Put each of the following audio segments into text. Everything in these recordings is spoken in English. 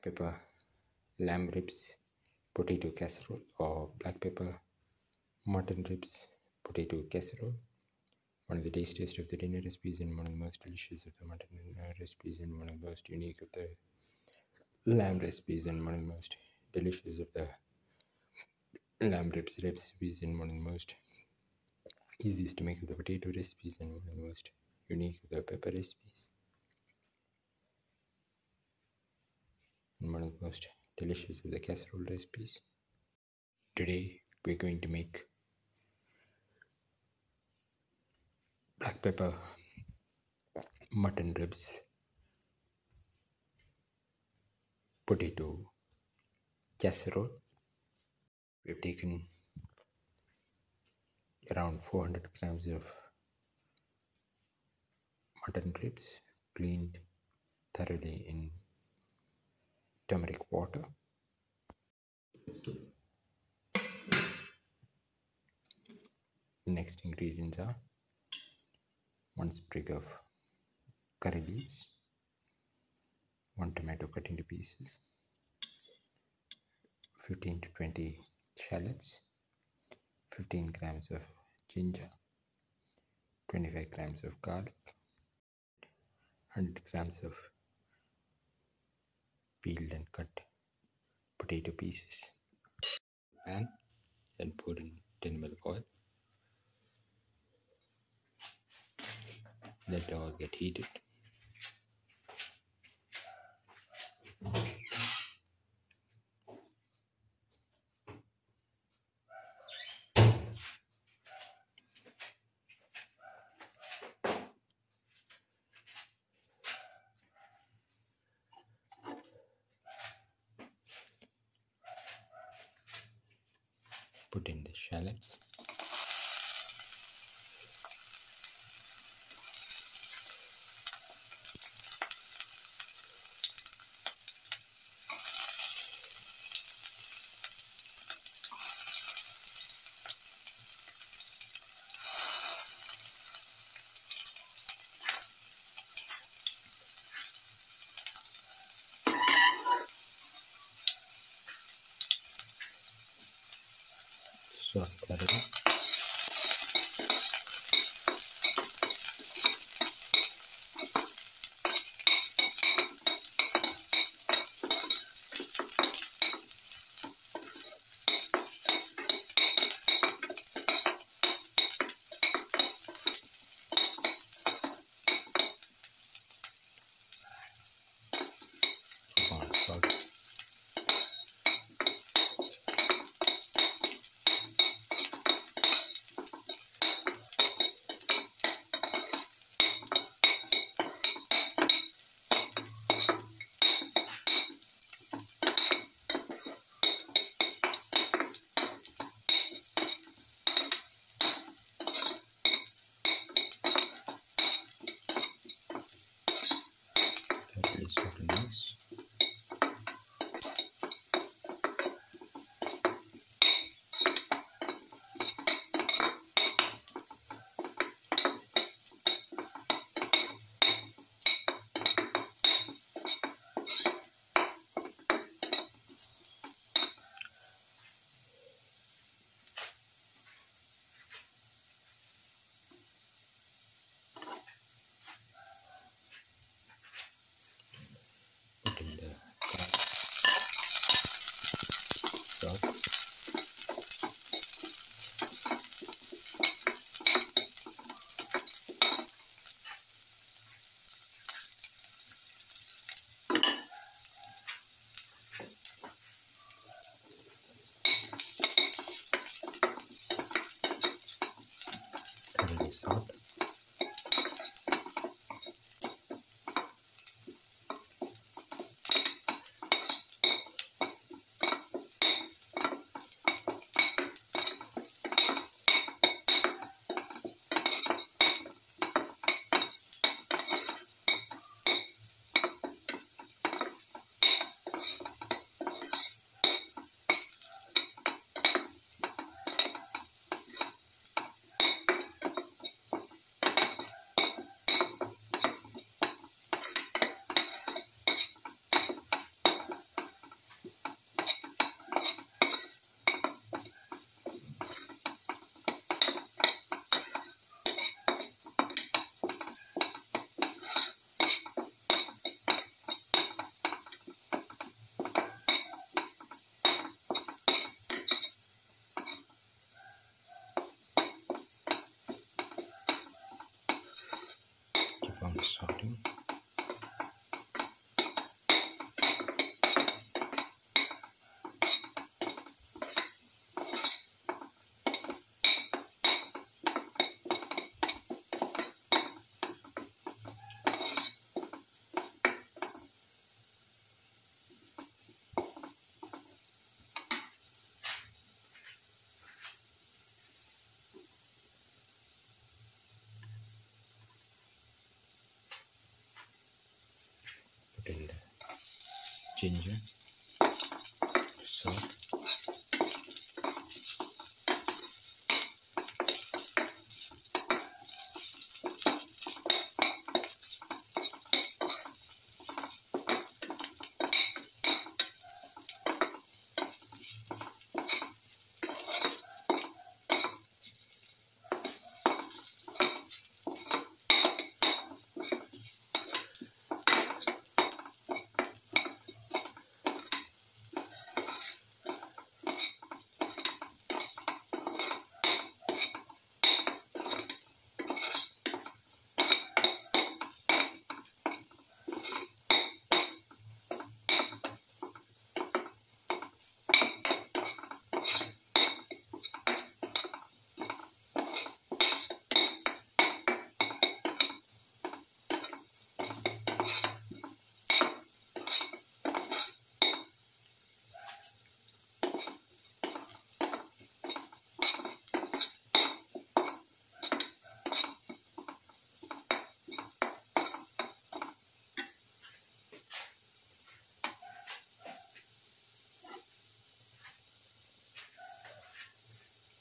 pepper lamb ribs potato casserole, or black pepper mutton ribs potato casserole. One of the tastiest of the dinner recipes and one of the most delicious of the mutton recipes, and one of the most unique of the lamb recipes, and one of the most delicious of the lamb ribs recipes, and one of the most easiest to make of the potato recipes, and one of the most unique of the pepper recipes, and one of the most delicious of the casserole recipes. Today we're going to make black pepper mutton ribs potato casserole. We've taken around 400 grams of mutton ribs, cleaned thoroughly in turmeric water. The next ingredients are 1 sprig of curry leaves, 1 tomato cut into pieces, 15 to 20 shallots, 15 grams of ginger, 25 grams of garlic, 100 grams of peeled and cut potato pieces. Pan, then pour in 10 ml oil. Let the oil get heated. Put in the shallots. Saute that up. ginger, salt,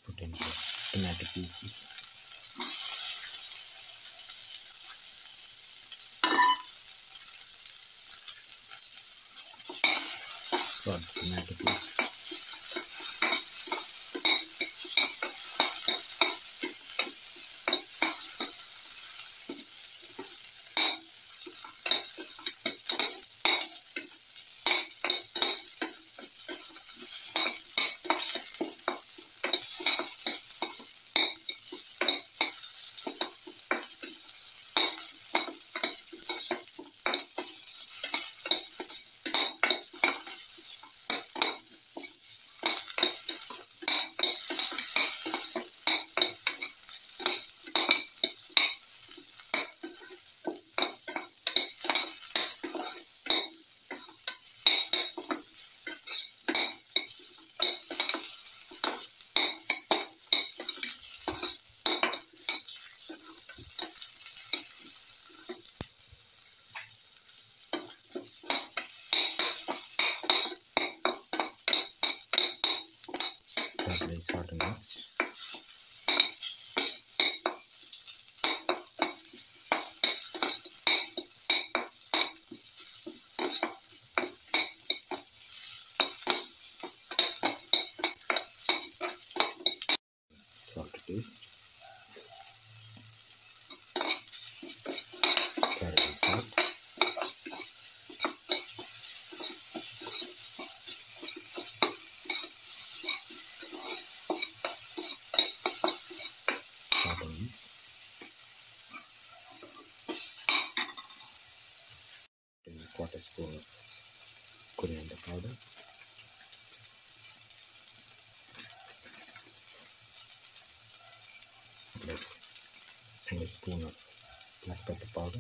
put in the tomato pieces, salt the tomato pieces, slightly salt and nuts. Salt to taste. Caramel salt. And a quarter spoon of coriander powder, and a spoon of black pepper powder,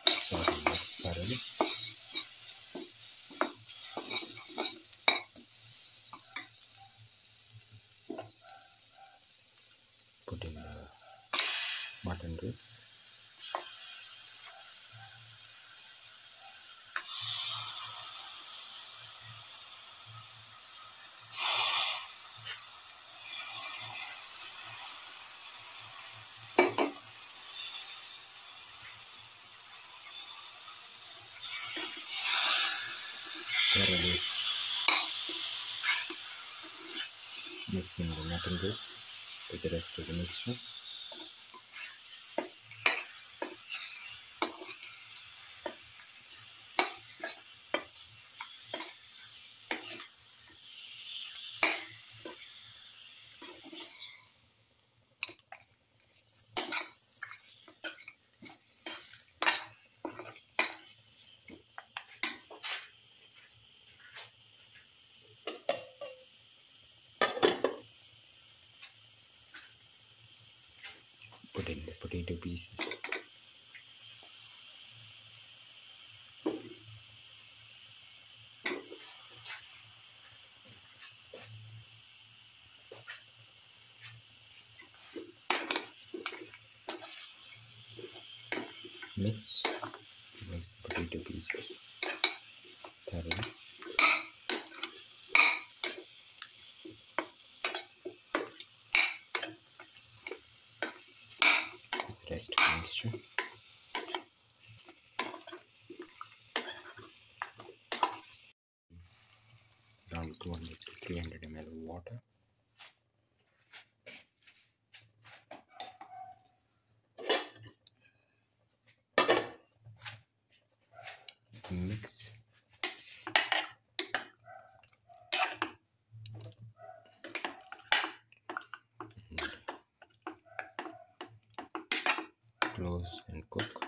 saute and mix thoroughly. Put in the mutton ribs, thoroughly mixing the mutton ribs with the rest of the mixture. Put in the potato pieces, Mix the potato pieces thoroughly. With the rest of the mixture. Around 200 to 300 ml of water. Mix. Close and cook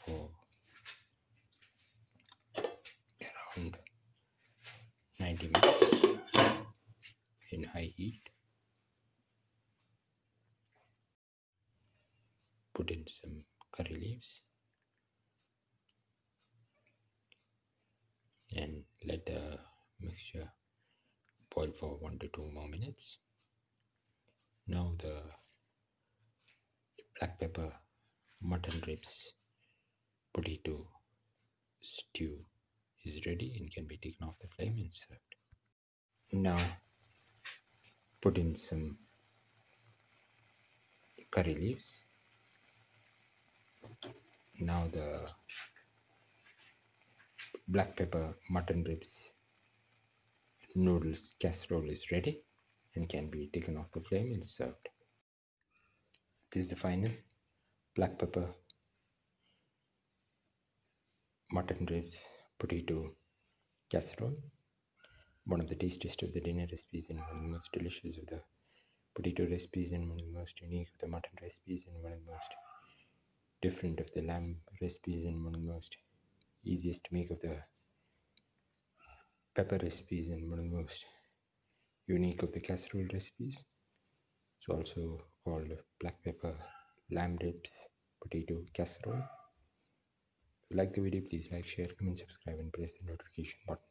for around 90 minutes in high heat. Put in some curry leaves and let the mixture boil for 1 to 2 more minutes. Now the black pepper mutton ribs potato stew is ready and can be taken off the flame and served. Now put in some curry leaves. Now the black pepper mutton ribs noodles casserole is ready and can be taken off the flame and served. This is the final black pepper mutton ribs potato casserole, one of the tastiest of the dinner recipes and one of the most delicious of the potato recipes and one of the most unique of the mutton recipes and one of the most different of the lamb recipes and one of the most easiest to make of the pepper recipes and one of the most unique of the casserole recipes. It's also called black pepper lamb ribs potato casserole. If you like the video, please like, share, comment, subscribe and press the notification button.